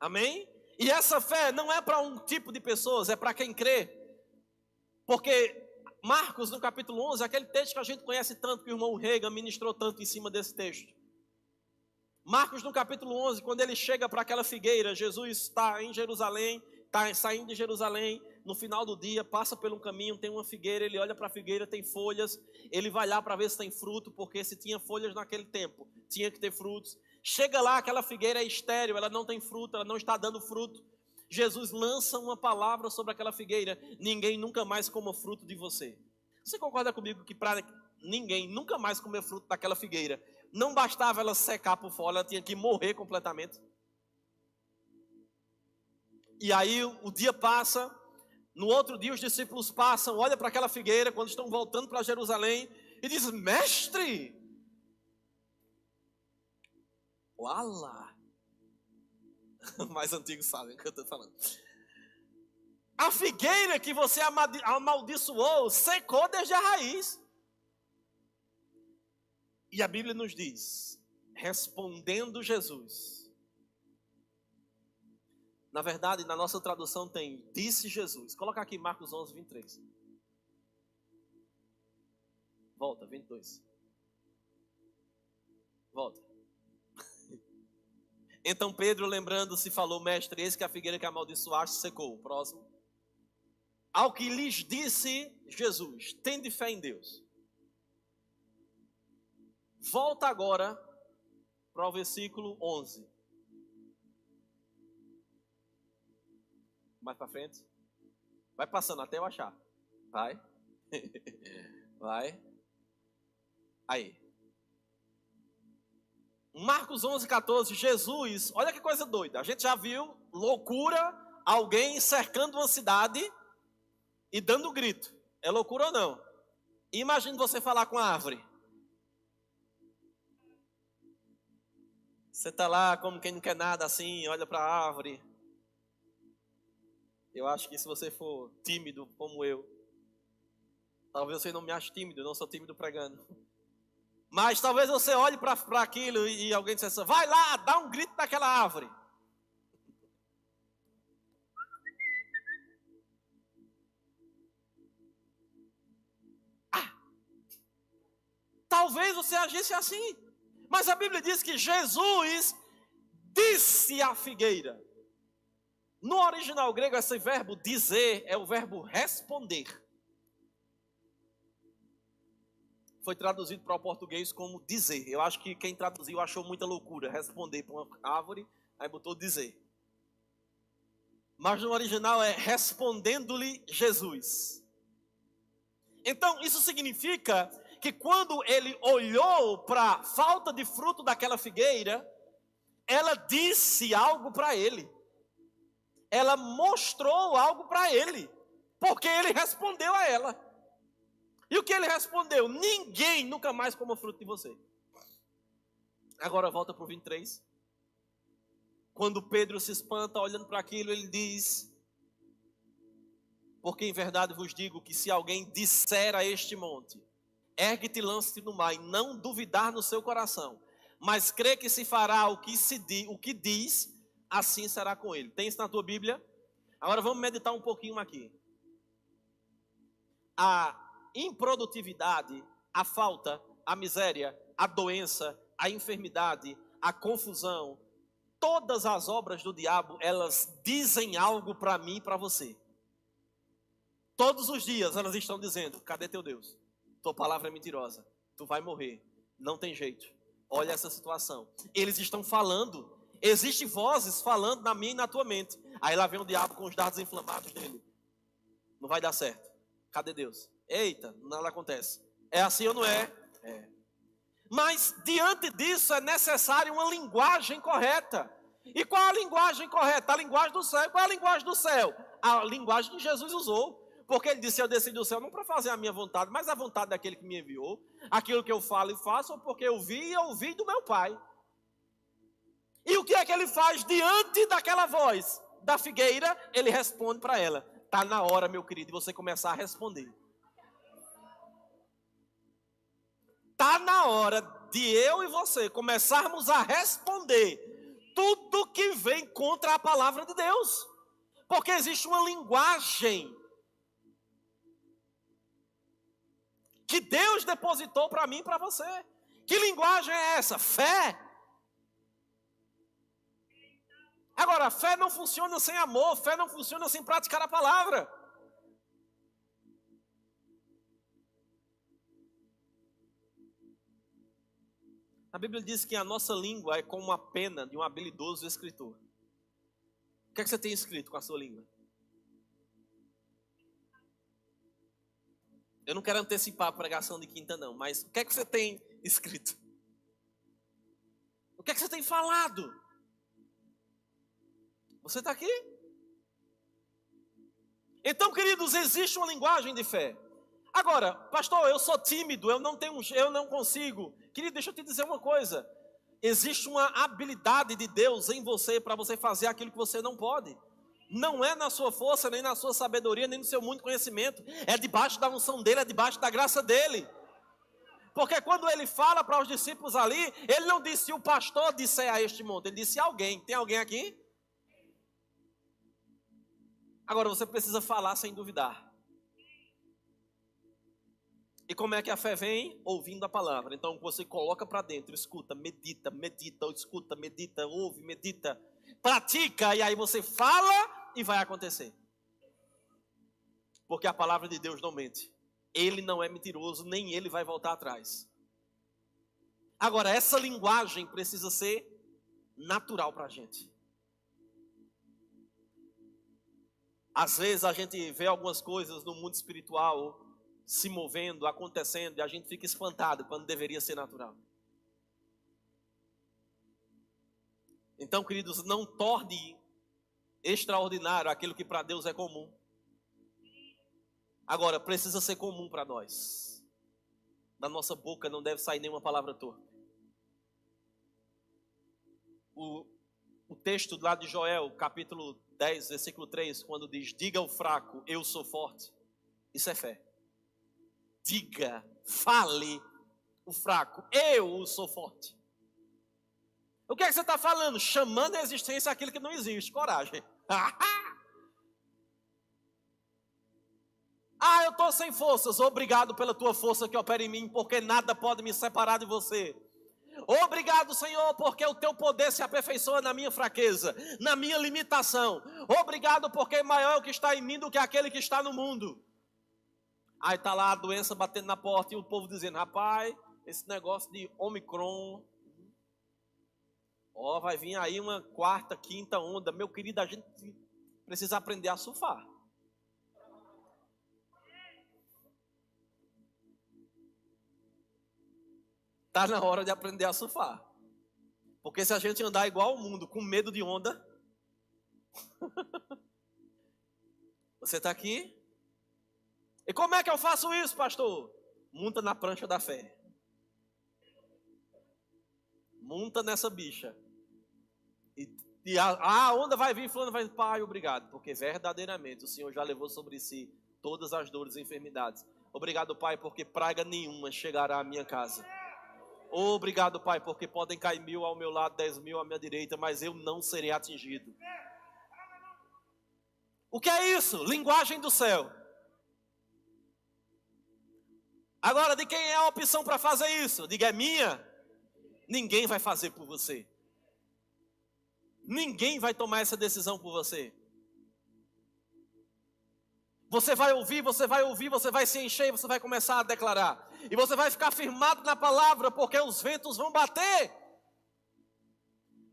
Amém? E essa fé não é para um tipo de pessoas, é para quem crê. Porque Marcos, no capítulo 11, aquele texto que a gente conhece tanto, que o irmão Reagan ministrou tanto em cima desse texto. Marcos, no capítulo 11, quando ele chega para aquela figueira, Jesus está em Jerusalém, está saindo de Jerusalém, no final do dia, passa por um caminho, tem uma figueira, ele olha para a figueira, tem folhas, ele vai lá para ver se tem fruto, porque se tinha folhas naquele tempo, tinha que ter frutos. Chega lá, aquela figueira é estéril, ela não tem fruto, ela não está dando fruto. Jesus lança uma palavra sobre aquela figueira, ninguém nunca mais coma fruto de você. Você concorda comigo que para ninguém nunca mais comer fruto daquela figueira, não bastava ela secar por fora, ela tinha que morrer completamente? E aí o dia passa, no outro dia os discípulos passam, olham para aquela figueira, quando estão voltando para Jerusalém, e dizem, mestre, uala, mais antigos sabem o que eu estou falando. A figueira que você amaldiçoou, secou desde a raiz. E a Bíblia nos diz, respondendo Jesus. Na verdade, na nossa tradução tem, disse Jesus. Coloca aqui Marcos 11, 23. Volta, 22. Volta. Então Pedro, lembrando-se, falou, mestre, eis que a figueira que amaldiçoaste secou. Próximo. Ao que lhes disse Jesus, tende fé em Deus. Volta agora para o versículo 11. Mais para frente. Vai passando até eu achar. Vai. Vai. Aí. Marcos 11, 14. Jesus, olha que coisa doida. A gente já viu loucura, alguém cercando uma cidade e dando grito. É loucura ou não? Imagine você falar com a árvore. Você está lá como quem não quer nada assim, olha para a árvore. Eu acho que se você for tímido como eu, talvez você não me ache tímido, eu não sou tímido pregando. Mas talvez você olhe para aquilo e alguém dissesse assim, vai lá, dá um grito naquela árvore. Talvez você agisse assim. Mas a Bíblia diz que Jesus disse à figueira. No original grego, esse verbo dizer é o verbo responder. Foi traduzido para o português como dizer. Eu acho que quem traduziu achou muita loucura. Responder para uma árvore, aí botou dizer. Mas no original é respondendo-lhe Jesus. Então, isso significa que quando ele olhou para a falta de fruto daquela figueira, ela disse algo para ele. Ela mostrou algo para ele, porque ele respondeu a ela. E o que ele respondeu? Ninguém nunca mais coma fruto de você. Agora volta para o 23. Quando Pedro se espanta olhando para aquilo, ele diz: porque em verdade vos digo que se alguém disser a este monte, ergue-te e lance-te no mar, e não duvidar no seu coração, mas crê que se fará o que diz, assim será com ele. Tem isso na tua Bíblia? Agora vamos meditar um pouquinho aqui. A improdutividade, a falta, a miséria, a doença, a enfermidade, a confusão, todas as obras do diabo, elas dizem algo para mim e para você. Todos os dias elas estão dizendo: cadê teu Deus? Tua palavra é mentirosa, tu vai morrer, não tem jeito, olha essa situação. Eles estão falando, existem vozes falando na minha e na tua mente. Aí lá vem o diabo com os dardos inflamados dele: não vai dar certo, cadê Deus? Eita, nada acontece. É assim ou não é? É. Mas diante disso é necessário uma linguagem correta. E qual é a linguagem correta? A linguagem do céu. Qual é a linguagem do céu? A linguagem que Jesus usou. Porque ele disse: eu desci do céu não para fazer a minha vontade, mas a vontade daquele que me enviou. Aquilo que eu falo e faço, porque eu ouvi do meu Pai. E o que é que ele faz diante daquela voz da figueira? Ele responde para ela: está na hora, meu querido, de você começar a responder. Está na hora de eu e você começarmos a responder tudo que vem contra a palavra de Deus. Porque existe uma linguagem que Deus depositou para mim e para você. Que linguagem é essa? Fé. Agora, fé não funciona sem amor, fé não funciona sem praticar a palavra. A Bíblia diz que a nossa língua é como a pena de um habilidoso escritor. O que é que você tem escrito com a sua língua? Eu não quero antecipar a pregação de quinta não, mas o que é que você tem escrito? O que é que você tem falado? Você está aqui? Então, queridos, existe uma linguagem de fé. Agora, pastor, eu sou tímido, eu não consigo. Querido, deixa eu te dizer uma coisa. Existe uma habilidade de Deus em você para você fazer aquilo que você não pode. Não é na sua força, nem na sua sabedoria, nem no seu muito conhecimento. É debaixo da unção dele, é debaixo da graça dele. Porque quando ele fala para os discípulos ali, ele não disse: o pastor disse a este monte, ele disse alguém. Tem alguém aqui? Agora você precisa falar sem duvidar. E como é que a fé vem? Ouvindo a palavra. Então você coloca para dentro, escuta, medita, escuta, medita, ouve, medita, pratica, e aí você fala e vai acontecer. Porque a palavra de Deus não mente. Ele não é mentiroso, nem ele vai voltar atrás. Agora, essa linguagem precisa ser natural para a gente. Às vezes a gente vê algumas coisas no mundo espiritual se movendo, acontecendo, e a gente fica espantado quando deveria ser natural. Então, queridos, não torne extraordinário aquilo que para Deus é comum. Agora, precisa ser comum para nós. Da nossa boca não deve sair nenhuma palavra torpe. O texto lá de Joel, capítulo 10, versículo 3, quando diz: diga ao fraco, eu sou forte. Isso é fé. Diga, fale o fraco, eu sou forte. O que é que você está falando? Chamando a existência aquilo que não existe. Coragem. Eu estou sem forças. Obrigado pela tua força que opera em mim, porque nada pode me separar de você. Obrigado, Senhor, porque o teu poder se aperfeiçoa na minha fraqueza, na minha limitação. Obrigado porque maior é o que está em mim do que aquele que está no mundo. Aí está lá a doença batendo na porta e o povo dizendo: rapaz, esse negócio de Omicron, vai vir aí uma quarta, quinta onda. Meu querido, a gente precisa aprender a surfar. Está na hora de aprender a surfar. Porque se a gente andar igual ao mundo, com medo de onda, você está aqui? E como é que eu faço isso, pastor? monta na prancha da fé. Monta nessa bicha. E a onda vai vir, fulano vai, Pai, obrigado, porque verdadeiramente o Senhor já levou sobre si todas as dores e enfermidades. Obrigado, Pai, porque praga nenhuma chegará à minha casa. Obrigado, Pai, porque podem cair 1000 ao meu lado, 10.000 à minha direita, mas eu não serei atingido. O que é isso? Linguagem do céu. Agora, de quem é a opção para fazer isso? Diga, é minha. Ninguém vai fazer por você. Ninguém vai tomar essa decisão por você. Você vai ouvir, você vai se encher e você vai começar a declarar. E você vai ficar firmado na palavra, porque os ventos vão bater.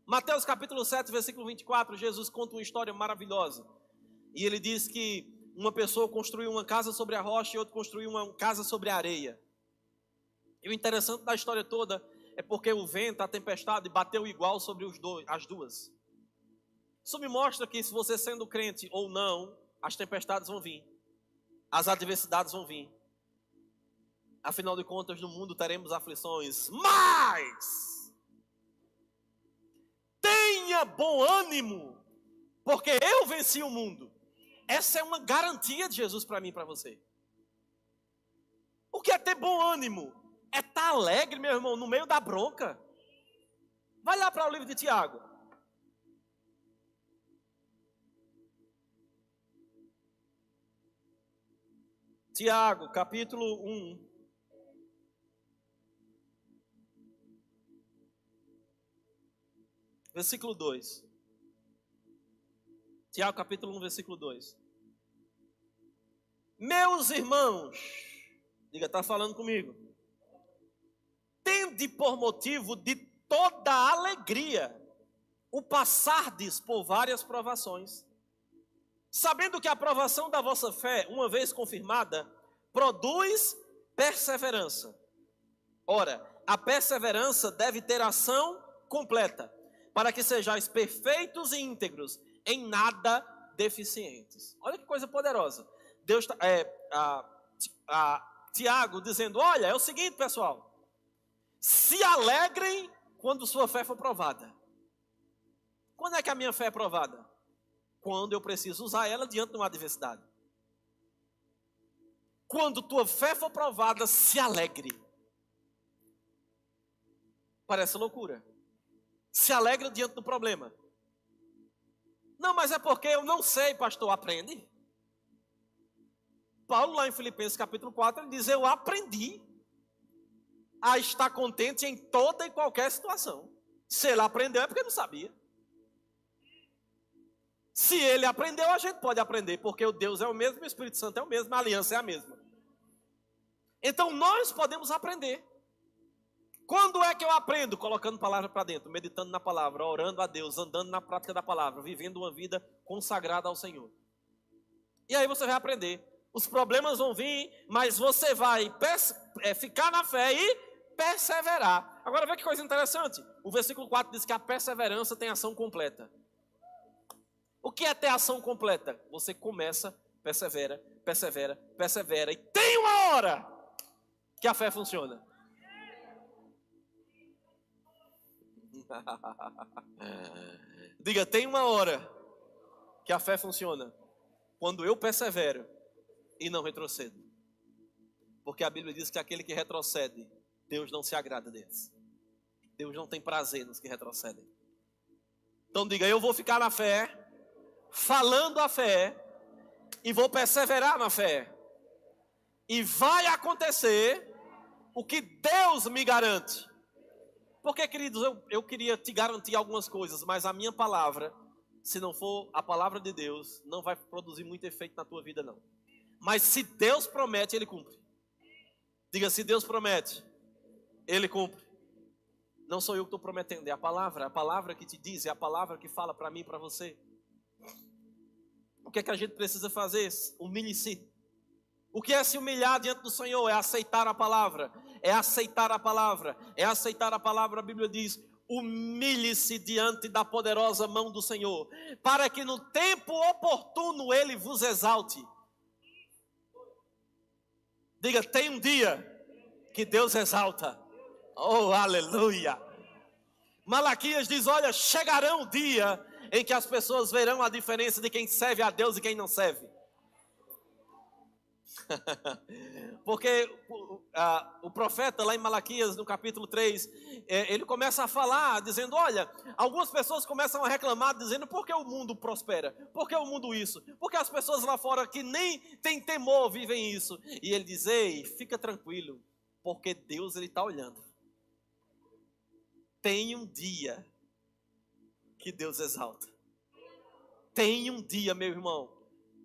Mateus capítulo 7, versículo 24, Jesus conta uma história maravilhosa. E ele diz que uma pessoa construiu uma casa sobre a rocha e outra construiu uma casa sobre a areia. E o interessante da história toda é porque o vento, a tempestade, bateu igual sobre as duas. Isso me mostra que se você sendo crente ou não, as tempestades vão vir. As adversidades vão vir. Afinal de contas, no mundo teremos aflições. Mas tenha bom ânimo, porque eu venci o mundo. Essa é uma garantia de Jesus para mim e para você. O que é ter bom ânimo? É estar alegre, meu irmão, no meio da bronca. Vai lá para o livro de Tiago. Tiago, capítulo 1. Versículo 2. Tiago, capítulo 1, versículo 2. Meus irmãos, diga, está falando comigo. Tende por motivo de toda alegria o passardes por várias provações, sabendo que a provação da vossa fé, uma vez confirmada, produz perseverança. Ora, a perseverança deve ter ação completa, para que sejais perfeitos e íntegros, em nada deficientes. Olha que coisa poderosa. Deus Tiago dizendo, olha, é o seguinte, pessoal. Se alegrem quando sua fé for provada. Quando é que a minha fé é provada? Quando eu preciso usar ela diante de uma adversidade. Quando tua fé for provada, se alegre. Parece loucura. Se alegra diante do problema. Não, mas é porque eu não sei, pastor, aprende. Paulo lá em Filipenses capítulo 4, ele diz, eu aprendi a estar contente em toda e qualquer situação. Se ele aprendeu é porque não sabia. Se ele aprendeu, a gente pode aprender, porque o Deus é o mesmo, o Espírito Santo é o mesmo, a aliança é a mesma. Então nós podemos aprender. Quando é que eu aprendo? Colocando palavra para dentro, meditando na palavra, orando a Deus, andando na prática da palavra, vivendo uma vida consagrada ao Senhor. E aí você vai aprender. Os problemas vão vir, mas você vai ficar na fé e perseverar. Agora vê que coisa interessante. O versículo 4 diz que a perseverança tem ação completa. O que é ter ação completa? Você começa, persevera, persevera, persevera. E tem uma hora que a fé funciona. Diga, tem uma hora que a fé funciona. Quando eu persevero e não retrocedo. Porque a Bíblia diz que aquele que retrocede, Deus não se agrada deles. Deus não tem prazer nos que retrocedem. Então diga, eu vou ficar na fé, falando a fé, e vou perseverar na fé. E vai acontecer o que Deus me garante. Porque, queridos, eu queria te garantir algumas coisas, mas a minha palavra, se não for a palavra de Deus, não vai produzir muito efeito na tua vida, não. Mas se Deus promete, Ele cumpre. Diga, se Deus promete, Ele cumpre. Não sou eu que estou prometendo, é a palavra que te diz, é a palavra que fala para mim e para você. O que é que a gente precisa fazer? Humilhe-se. O que é se humilhar diante do Senhor? É aceitar a palavra. É aceitar a palavra. É aceitar a palavra. A Bíblia diz, humilhe-se diante da poderosa mão do Senhor, para que no tempo oportuno Ele vos exalte. Diga, tem um dia que Deus exalta. Oh, aleluia. Malaquias diz, olha, chegará um dia em que as pessoas verão a diferença de quem serve a Deus e quem não serve. Porque o profeta lá em Malaquias, no capítulo 3, ele começa a falar, dizendo, olha, algumas pessoas começam a reclamar, dizendo, por que o mundo prospera? Por que o mundo isso? Por que as pessoas lá fora que nem têm temor vivem isso? E ele diz, ei, fica tranquilo, porque Deus ele está olhando. Tem um dia que Deus exalta. Tem um dia, meu irmão,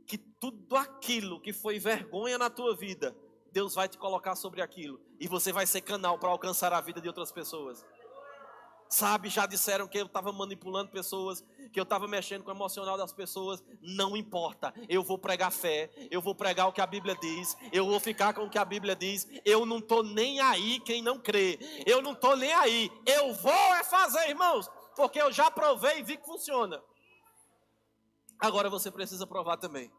que tudo aquilo que foi vergonha na tua vida, Deus vai te colocar sobre aquilo. E você vai ser canal para alcançar a vida de outras pessoas. Sabe, já disseram que eu estava manipulando pessoas, que eu estava mexendo com o emocional das pessoas. Não importa, eu vou pregar fé, eu vou pregar o que a Bíblia diz, eu vou ficar com o que a Bíblia diz. Eu não estou nem aí quem não crê, eu não estou nem aí. Eu vou fazer, irmãos, porque eu já provei e vi que funciona. Agora você precisa provar também.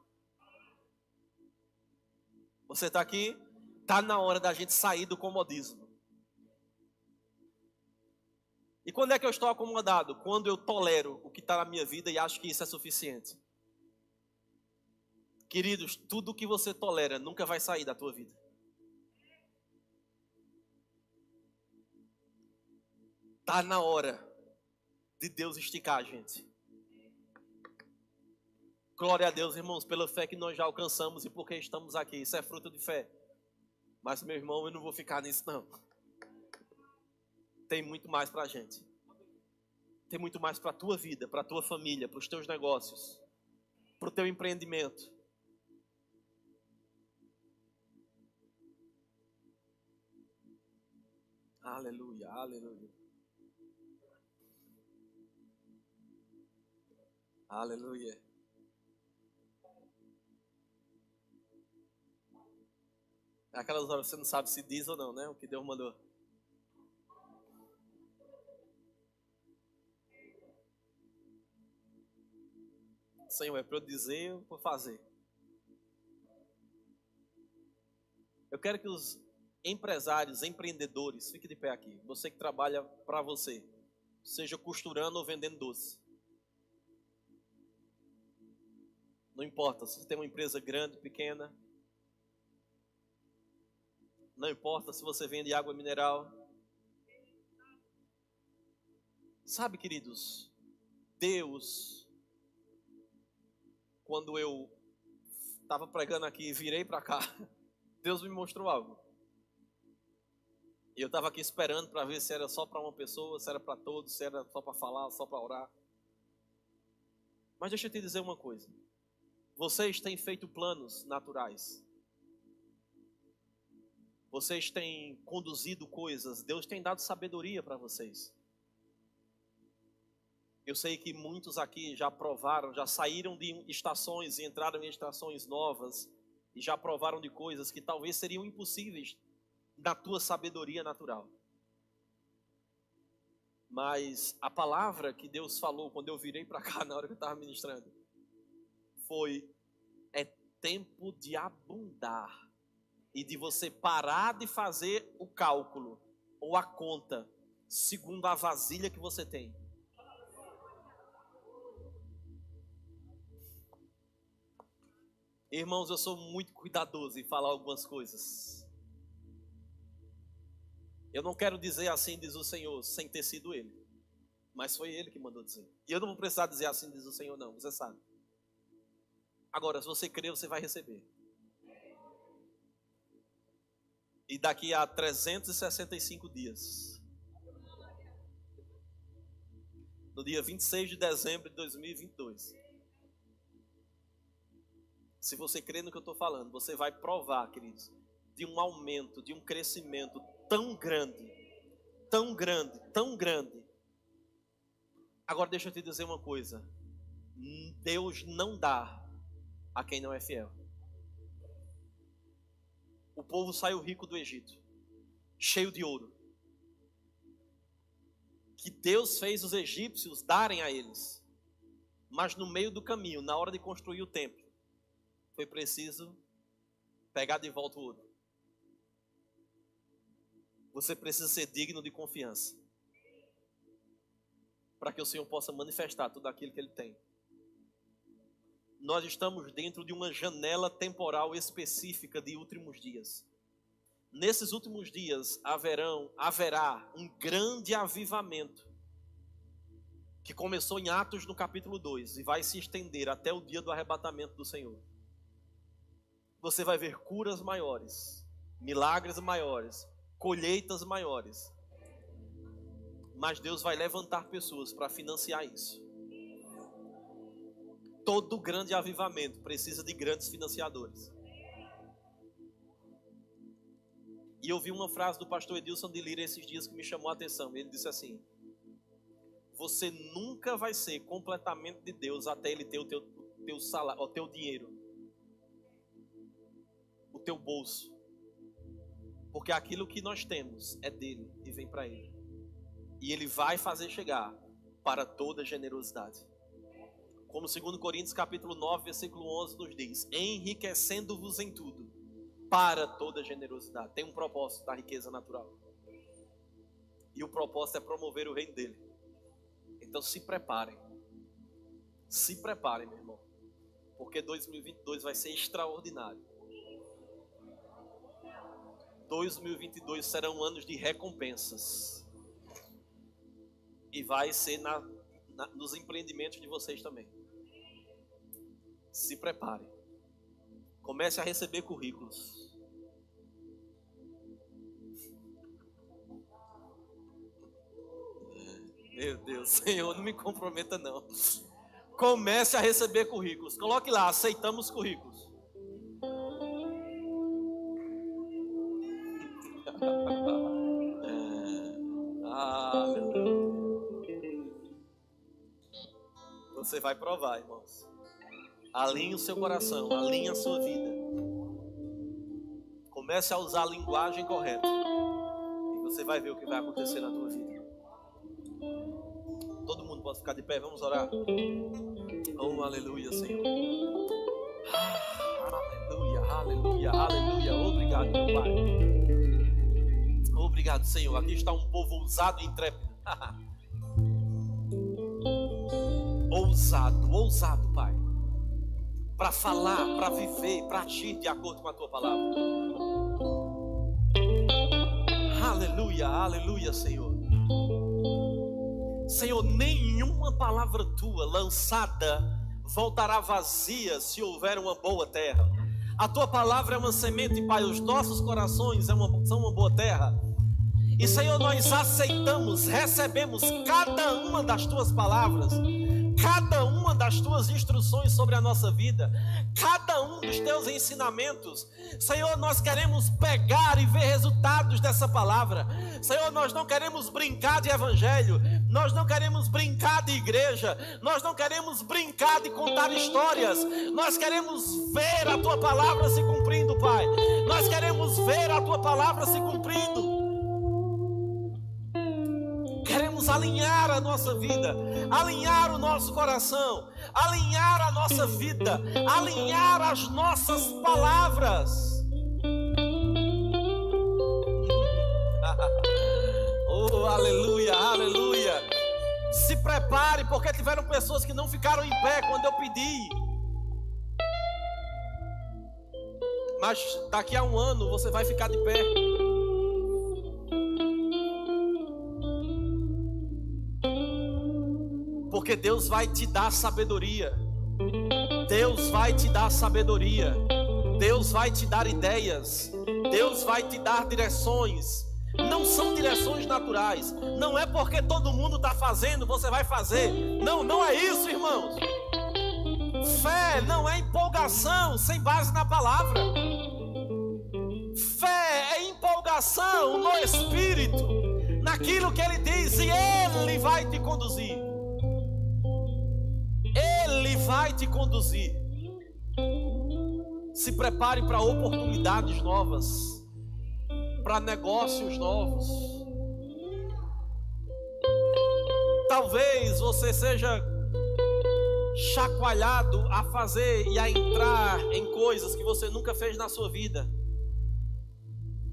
Você está aqui, está na hora da gente sair do comodismo. E quando é que eu estou acomodado? Quando eu tolero o que está na minha vida e acho que isso é suficiente. Queridos, tudo que você tolera nunca vai sair da tua vida. Está na hora de Deus esticar a gente. Glória a Deus, irmãos, pela fé que nós já alcançamos e porque estamos aqui. Isso é fruto de fé. Mas, meu irmão, eu não vou ficar nisso, não. Tem muito mais para a gente. Tem muito mais para a tua vida, para a tua família, para os teus negócios, para o teu empreendimento. Aleluia, aleluia. Aleluia. Aquelas horas você não sabe se diz ou não, né? O que Deus mandou. Senhor, é para eu dizer ou para fazer? Eu quero que os empresários, empreendedores, fique de pé aqui. Você que trabalha para você, seja costurando ou vendendo doce. Não importa se você tem uma empresa grande, pequena. Não importa se você vende água mineral. Sabe, queridos, Deus, quando eu estava pregando aqui e virei para cá, Deus me mostrou algo. E eu estava aqui esperando para ver se era só para uma pessoa, se era para todos, se era só para falar, só para orar. Mas deixa eu te dizer uma coisa. Vocês têm feito planos naturais. Vocês têm conduzido coisas. Deus tem dado sabedoria para vocês. Eu sei que muitos aqui já provaram, já saíram de estações e entraram em estações novas. E já provaram de coisas que talvez seriam impossíveis na tua sabedoria natural. Mas a palavra que Deus falou quando eu virei para cá na hora que eu estava ministrando foi: é tempo de abundar. E de você parar de fazer o cálculo ou a conta segundo a vasilha que você tem. Irmãos, eu sou muito cuidadoso em falar algumas coisas. Eu não quero dizer assim diz o Senhor, sem ter sido Ele. Mas foi Ele que mandou dizer. E eu não vou precisar dizer assim diz o Senhor, não, você sabe. Agora, se você crer, você vai receber. E daqui a 365 dias, no dia 26 de dezembro de 2022, se você crer no que eu estou falando, você vai provar, queridos, de um aumento, de um crescimento tão grande, tão grande, tão grande. Agora deixa eu te dizer uma coisa. Deus não dá a quem não é fiel. O povo saiu rico do Egito, cheio de ouro, que Deus fez os egípcios darem a eles. Mas no meio do caminho, na hora de construir o templo, foi preciso pegar de volta o ouro. Você precisa ser digno de confiança, para que o Senhor possa manifestar tudo aquilo que Ele tem. Nós estamos dentro de uma janela temporal específica de últimos dias. Nesses últimos dias haverá um grande avivamento, que começou em Atos no capítulo 2 e vai se estender até o dia do arrebatamento do Senhor. Você vai ver curas maiores, milagres maiores, colheitas maiores. Mas Deus vai levantar pessoas para financiar isso. Todo grande avivamento precisa de grandes financiadores. E eu vi uma frase do pastor Edilson de Lira esses dias que me chamou a atenção. Ele disse assim: você nunca vai ser completamente de Deus até Ele ter o teu salário, o teu dinheiro, o teu bolso. Porque aquilo que nós temos é dele e vem para Ele. E Ele vai fazer chegar para toda generosidade. Como 2 Coríntios capítulo 9, versículo 11 nos diz: enriquecendo-vos em tudo, para toda generosidade. Tem um propósito da riqueza natural. E o propósito é promover o reino dele. Então se preparem. Se preparem, meu irmão. Porque 2022 vai ser extraordinário. 2022 serão anos de recompensas. E vai ser nos empreendimentos de vocês também. Se preparem. Comece a receber currículos. Meu Deus, Senhor, não me comprometa não. Comece a receber currículos. Coloque lá, aceitamos currículos. Você vai provar, irmãos. Alinhe o seu coração, alinhe a sua vida. Comece a usar a linguagem correta. E você vai ver o que vai acontecer na tua vida. Todo mundo pode ficar de pé, vamos orar. Oh, aleluia, Senhor. Aleluia, aleluia, aleluia. Obrigado, meu Pai. Obrigado, Senhor. Aqui está um povo ousado e intrépido. Ousado, Pai. Para falar, para viver, para agir de acordo com a Tua palavra. Aleluia, aleluia, Senhor. Senhor, nenhuma palavra Tua lançada voltará vazia se houver uma boa terra. A Tua palavra é uma semente, Pai. Os nossos corações são uma boa terra. E, Senhor, nós aceitamos, recebemos cada uma das Tuas palavras, cada uma das Tuas instruções sobre a nossa vida, cada um dos Teus ensinamentos. Senhor, nós queremos pegar e ver resultados dessa palavra. Senhor, nós não queremos brincar de evangelho, nós não queremos brincar de igreja, nós não queremos brincar de contar histórias. Nós queremos ver a Tua palavra se cumprindo, Pai. Nós queremos ver a Tua palavra se cumprindo. Queremos alinhar a nossa vida, alinhar o nosso coração, alinhar a nossa vida, alinhar as nossas palavras. Oh, aleluia, aleluia. Se prepare, porque tiveram pessoas que não ficaram em pé quando eu pedi. Mas daqui a um ano você vai ficar de pé. Porque Deus vai te dar sabedoria. Deus vai te dar sabedoria. Deus vai te dar ideias. Deus vai te dar direções. Não são direções naturais. Não é porque todo mundo está fazendo, você vai fazer. Não, não é isso, irmãos. Fé não é empolgação sem base na palavra. Fé é empolgação no Espírito, naquilo que Ele diz, e Ele vai te conduzir. Ele vai te conduzir. Se prepare para oportunidades novas, para negócios novos. Talvez você seja chacoalhado a fazer e a entrar em coisas que você nunca fez na sua vida.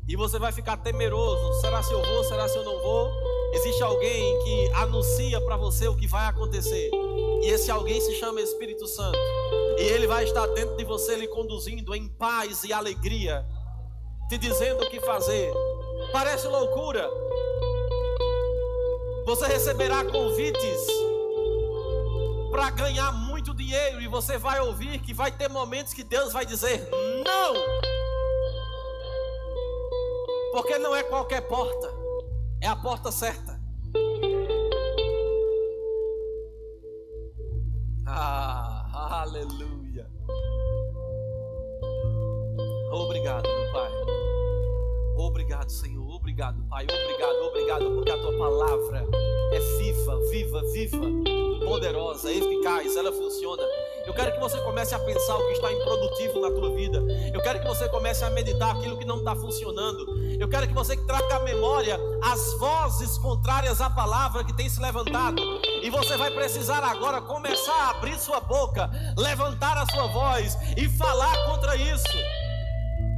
e você vai ficar temeroso. Será se eu vou? Será se eu não vou? Existe alguém que anuncia para você o que vai acontecer, e esse alguém se chama Espírito Santo, e ele vai estar dentro de você, lhe conduzindo em paz e alegria, te dizendo o que fazer. Parece loucura. Você receberá convites para ganhar muito dinheiro, e você vai ouvir que vai ter momentos que Deus vai dizer não, porque não é qualquer porta, é a porta certa. Aleluia. Obrigado, meu Pai. Obrigado, Senhor. Obrigado, Pai. Obrigado, porque a tua palavra é viva, poderosa, eficaz, ela funciona. Eu quero que você comece a pensar o que está improdutivo na tua vida. Eu quero que você comece a meditar aquilo que não está funcionando. Eu quero que você traga à memória as vozes contrárias à palavra que tem se levantado. E você vai precisar agora começar a abrir sua boca, levantar a sua voz e falar contra isso.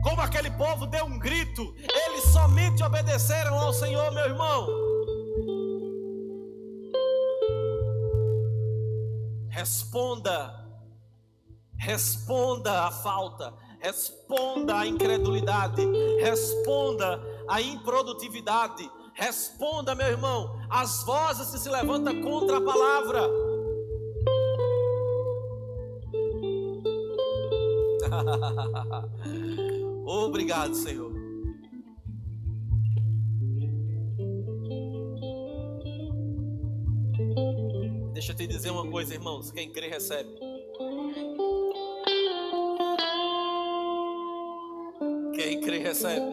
Como aquele povo deu um grito, eles somente obedeceram ao Senhor, meu irmão. Responda à falta, responda à incredulidade, responda à improdutividade, responda, meu irmão, às vozes que se levantam contra a palavra. Obrigado, Senhor. Deixa eu te dizer uma coisa, irmãos. Quem crê, recebe. Quem crê, recebe.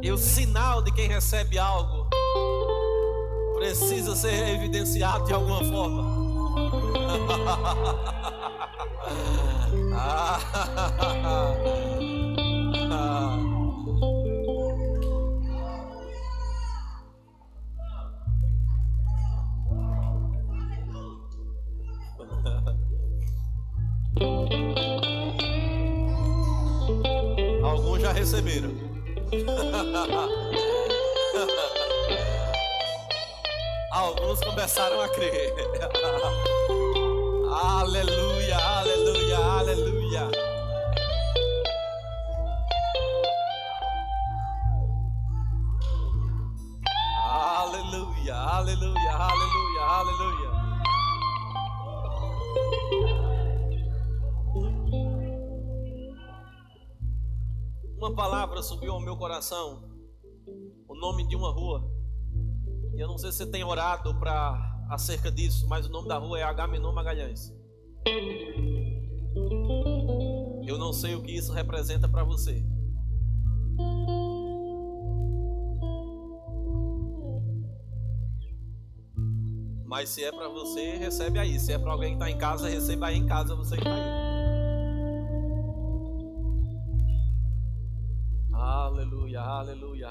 E o sinal de quem recebe algo precisa ser evidenciado de alguma forma. Alguns já receberam. Alguns começaram a crer. Aleluia, aleluia, aleluia. Aleluia, aleluia, aleluia, aleluia. Uma palavra subiu ao meu coração, o nome de uma rua. E eu não sei se você tem orado acerca disso, mas o nome da rua é Agamenon Magalhães. Eu não sei o que isso representa para você, mas se é para você, recebe aí. Se é para alguém que está em casa, receba aí em casa, você que está aí. Aleluia, aleluia.